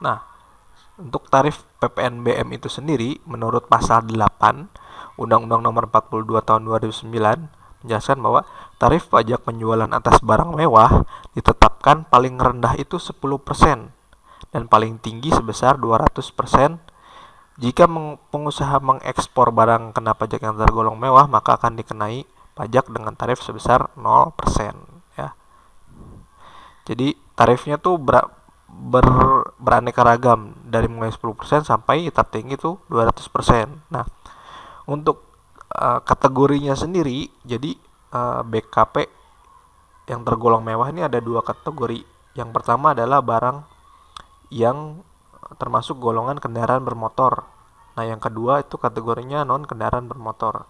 Nah, untuk tarif PPNBM itu sendiri, menurut pasal 8 Undang-Undang Nomor 42 Tahun 2009 menjelaskan bahwa tarif pajak penjualan atas barang mewah ditetapkan paling rendah itu 10% dan paling tinggi sebesar 200%. Jika pengusaha mengekspor barang kena pajak yang tergolong mewah, maka akan dikenai pajak dengan tarif sebesar 0%, ya. Jadi tarifnya tuh beraneka ragam dari mulai 10% sampai tertinggi tuh 200%. Nah, untuk kategorinya sendiri, jadi BKP yang tergolong mewah ini ada dua kategori. Yang pertama adalah barang yang termasuk golongan kendaraan bermotor. Nah, yang kedua itu kategorinya non kendaraan bermotor.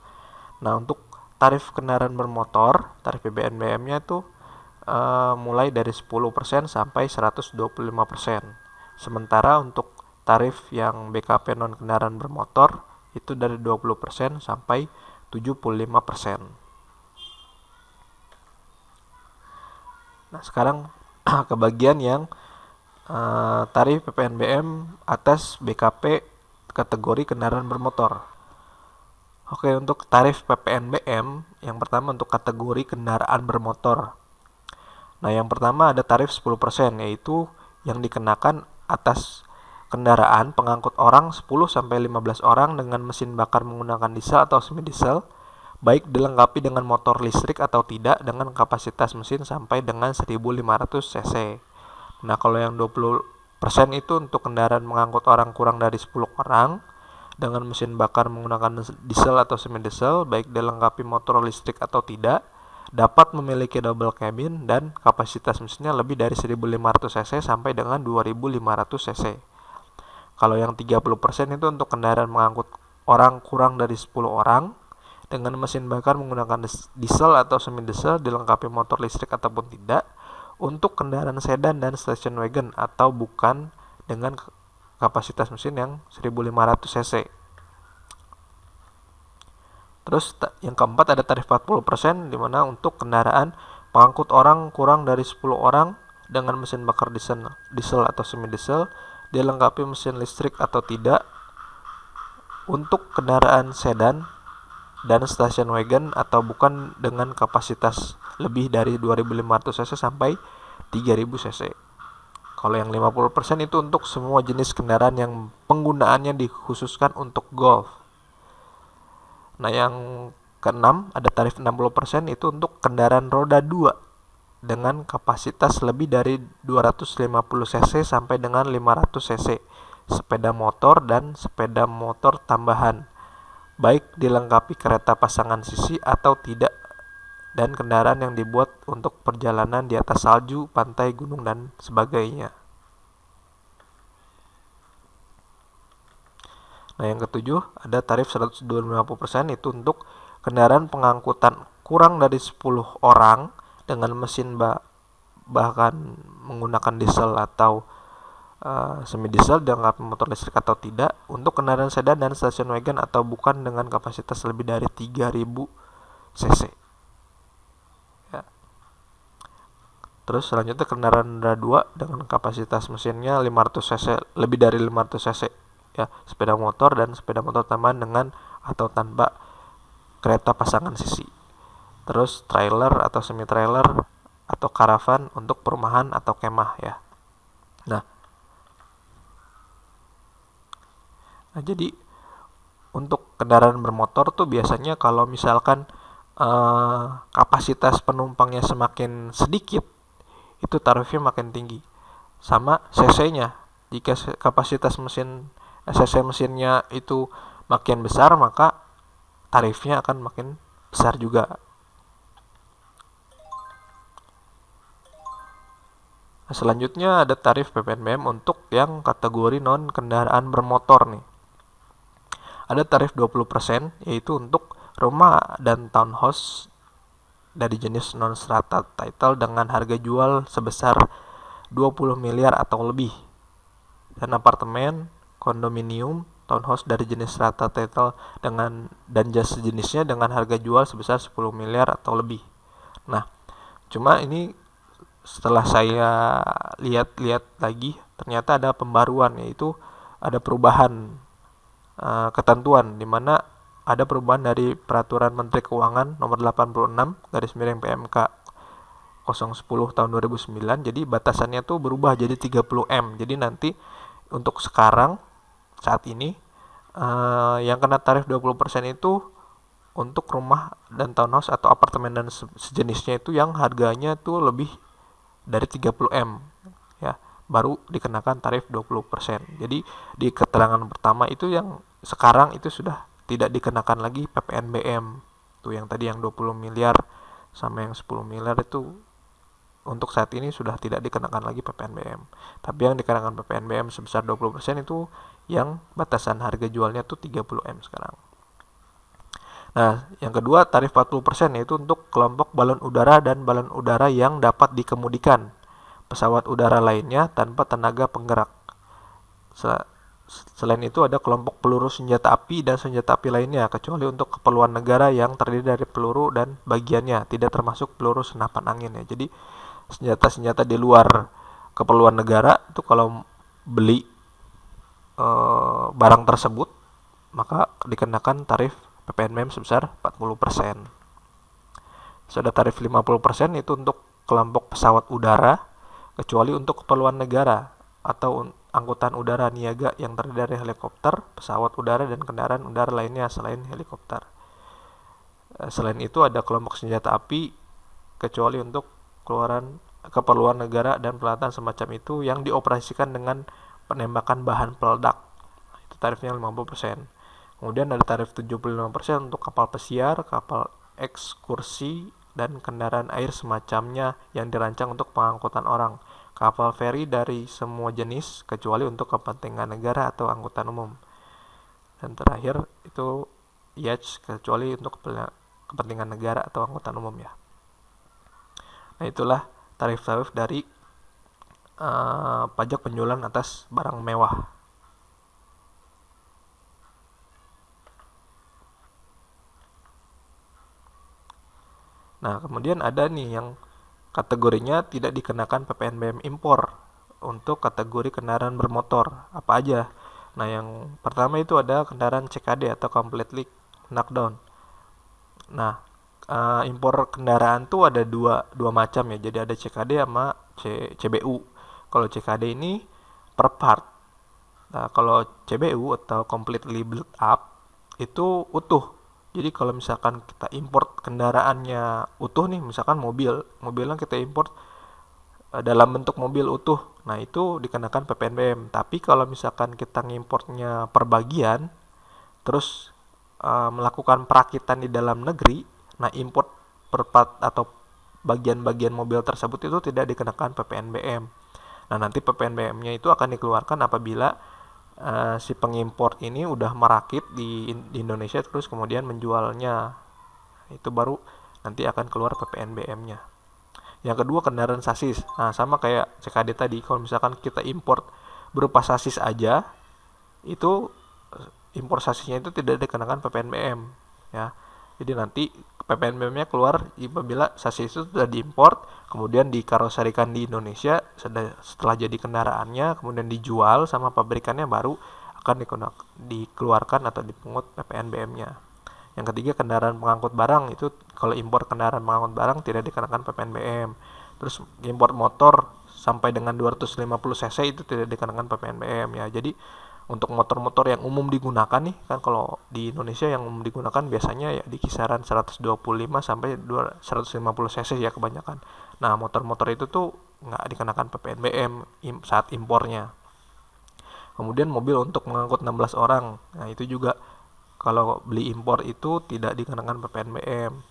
Nah, untuk tarif kendaraan bermotor, tarif PPNBM-nya itu mulai dari 10% sampai 125%. Sementara untuk tarif yang BKP non kendaraan bermotor itu dari 20% sampai 75%. Nah, sekarang ke bagian yang tarif PPNBM atas BKP kategori kendaraan bermotor. Oke, untuk tarif PPNBM yang pertama untuk kategori kendaraan bermotor. Nah, yang pertama ada tarif 10%, yaitu yang dikenakan atas kendaraan pengangkut orang 10 sampai 15 orang dengan mesin bakar menggunakan diesel atau semi diesel, baik dilengkapi dengan motor listrik atau tidak, dengan kapasitas mesin sampai dengan 1500 cc. Nah, kalau yang 20% itu untuk kendaraan mengangkut orang kurang dari 10 orang dengan mesin bakar menggunakan diesel atau semi diesel, baik dilengkapi motor listrik atau tidak, dapat memiliki double cabin dan kapasitas mesinnya lebih dari 1500 cc sampai dengan 2500 cc. Kalau yang 30% itu untuk kendaraan mengangkut orang kurang dari 10 orang dengan mesin bakar menggunakan diesel atau semi diesel dilengkapi motor listrik ataupun tidak, untuk kendaraan sedan dan station wagon atau bukan dengan kapasitas mesin yang 1500 cc. Terus yang keempat ada tarif 40%, di mana untuk kendaraan pengangkut orang kurang dari 10 orang dengan mesin bakar diesel atau semi diesel dilengkapi mesin listrik atau tidak, untuk kendaraan sedan dan station wagon atau bukan dengan kapasitas lebih dari 2500 cc sampai 3000 cc. Kalau yang 50% itu untuk semua jenis kendaraan yang penggunaannya dikhususkan untuk golf. Nah, yang keenam ada tarif 60% itu untuk kendaraan roda 2 dengan kapasitas lebih dari 250 cc sampai dengan 500 cc, sepeda motor dan sepeda motor tambahan, baik dilengkapi kereta pasangan sisi atau tidak, dan kendaraan yang dibuat untuk perjalanan di atas salju, pantai, gunung, dan sebagainya. Nah, yang ketujuh ada tarif 120% itu untuk kendaraan pengangkutan kurang dari 10 orang dengan mesin bahkan menggunakan diesel atau semi diesel dilengkapi motor listrik atau tidak, untuk kendaraan sedan dan station wagon atau bukan dengan kapasitas lebih dari 3000 cc. Ya. Terus selanjutnya kendaraan roda 2 dengan kapasitas mesinnya 500 cc, lebih dari 500 cc. Ya, sepeda motor dan sepeda motor tambahan dengan atau tanpa kereta pasangan sisi. Terus trailer atau semi trailer atau karavan untuk perumahan atau kemah, ya. Nah, jadi untuk kendaraan bermotor tuh biasanya kalau misalkan kapasitas penumpangnya semakin sedikit, itu tarifnya makin tinggi. Sama cc-nya, jika kapasitas cc mesinnya itu makin besar, maka tarifnya akan makin besar juga. Nah, selanjutnya ada tarif PPNBM untuk yang kategori non kendaraan bermotor nih. Ada tarif 20%, yaitu untuk rumah dan townhouse dari jenis non strata title dengan harga jual sebesar 20 miliar atau lebih, dan apartemen, kondominium, townhouse dari jenis strata title dan jas sejenisnya dengan harga jual sebesar 10 miliar atau lebih. Nah, cuma ini setelah saya lihat-lihat lagi ternyata ada pembaruan, yaitu ada perubahan ketentuan, di mana ada perubahan dari Peraturan Menteri Keuangan nomor 86 garis miring PMK 010 tahun 2009. Jadi batasannya tuh berubah jadi 30M. Jadi nanti untuk sekarang saat ini yang kena tarif 20% itu untuk rumah dan townhouse atau apartemen dan sejenisnya itu yang harganya tuh lebih dari 30M ya, baru dikenakan tarif 20%. Jadi di keterangan pertama itu yang sekarang itu sudah tidak dikenakan lagi PPNBM. Tuh yang tadi yang 20 miliar sama yang 10 miliar itu untuk saat ini sudah tidak dikenakan lagi PPNBM. Tapi yang dikenakan PPNBM sebesar 20% itu yang batasan harga jualnya tuh 30M sekarang. Nah, yang kedua tarif 40% yaitu untuk kelompok balon udara dan balon udara yang dapat dikemudikan pesawat udara lainnya tanpa tenaga penggerak. Selain itu ada kelompok peluru senjata api dan senjata api lainnya, kecuali untuk keperluan negara yang terdiri dari peluru dan bagiannya, tidak termasuk peluru senapan angin ya. Jadi senjata-senjata di luar keperluan negara itu kalau beli barang tersebut maka dikenakan tarif PPNBM sebesar 40%. Ada tarif 50% itu untuk kelompok pesawat udara, kecuali untuk keperluan negara atau angkutan udara niaga yang terdiri dari helikopter, pesawat udara, dan kendaraan udara lainnya selain helikopter. Selain itu ada kelompok senjata api, kecuali untuk keperluan negara dan peralatan semacam itu yang dioperasikan dengan penembakan bahan peledak. Itu tarifnya 50%. Kemudian ada tarif 75% untuk kapal pesiar, kapal ekskursi, dan kendaraan air semacamnya yang dirancang untuk pengangkutan orang, kapal feri dari semua jenis kecuali untuk kepentingan negara atau angkutan umum. Dan terakhir itu yacht kecuali untuk kepentingan negara atau angkutan umum ya. Nah, itulah tarif-tarif dari pajak penjualan atas barang mewah. Nah, kemudian ada nih yang kategorinya tidak dikenakan PPNBM impor untuk kategori kendaraan bermotor. Apa aja? Nah, yang pertama itu ada kendaraan CKD atau completely knocked down. Nah, impor kendaraan tuh ada dua macam ya. Jadi ada CKD sama CBU. Kalau CKD ini per part. Nah, kalau CBU atau completely built up itu utuh. Jadi kalau misalkan kita import kendaraannya utuh nih, misalkan mobilnya kita import dalam bentuk mobil utuh, nah itu dikenakan PPNBM. Tapi kalau misalkan kita ngimportnya per bagian, terus melakukan perakitan di dalam negeri, nah import per part atau bagian-bagian mobil tersebut itu tidak dikenakan PPNBM. Nah nanti PPNBM-nya itu akan dikeluarkan apabila si pengimpor ini udah merakit di Indonesia terus kemudian menjualnya, itu baru nanti akan keluar PPNBM-nya. Yang kedua kendaraan sasis. Nah sama kayak CKD tadi, kalau misalkan kita import berupa sasis aja, itu impor sasisnya itu tidak dikenakan PPNBM ya. Jadi nanti PPNBM-nya keluar apabila sasis itu sudah diimport, kemudian dikaroserikan di Indonesia, setelah jadi kendaraannya, kemudian dijual sama pabrikannya, baru akan dikeluarkan atau dipungut PPNBM-nya. Yang ketiga kendaraan pengangkut barang, itu kalau impor kendaraan pengangkut barang tidak dikenakan PPNBM. Terus impor motor sampai dengan 250 cc itu tidak dikenakan PPNBM ya. Jadi untuk motor-motor yang umum digunakan nih, kan kalau di Indonesia yang umum digunakan biasanya ya di kisaran 125 sampai 150 cc ya kebanyakan. Nah motor-motor itu tuh nggak dikenakan PPNBM saat impornya. Kemudian mobil untuk mengangkut 16 orang, nah itu juga kalau beli impor itu tidak dikenakan PPNBM.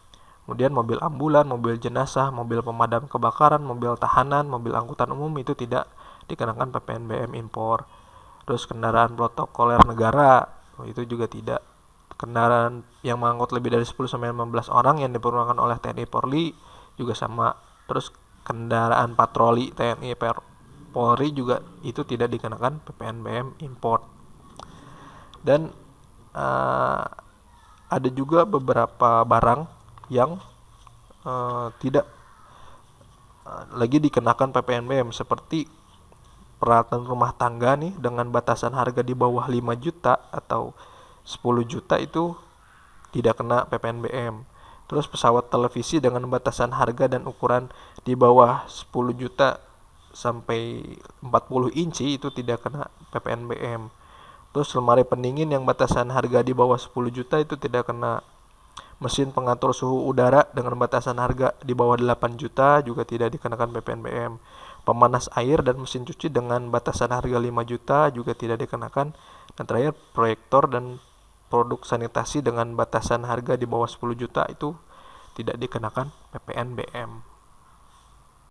Kemudian mobil ambulan, mobil jenazah, mobil pemadam kebakaran, mobil tahanan, mobil angkutan umum itu tidak dikenakan PPNBM impor. Terus kendaraan protokoler negara itu juga tidak. Kendaraan yang mengangkut lebih dari 10 sampai 15 orang yang dipergunakan oleh TNI Polri juga sama. Terus kendaraan patroli TNI Polri juga itu tidak dikenakan PPNBM import. Dan ada juga beberapa barang yang tidak lagi dikenakan PPNBM seperti peralatan rumah tangga nih dengan batasan harga di bawah 5 juta atau 10 juta itu tidak kena PPNBM. Terus pesawat televisi dengan batasan harga dan ukuran di bawah 10 juta sampai 40 inci itu tidak kena PPNBM. Terus lemari pendingin yang batasan harga di bawah 10 juta itu tidak kena. Mesin pengatur suhu udara dengan batasan harga di bawah 8 juta juga tidak dikenakan PPNBM. Pemanas air dan mesin cuci dengan batasan harga 5 juta juga tidak dikenakan. Dan terakhir, proyektor dan produk sanitasi dengan batasan harga di bawah 10 juta itu tidak dikenakan PPNBM.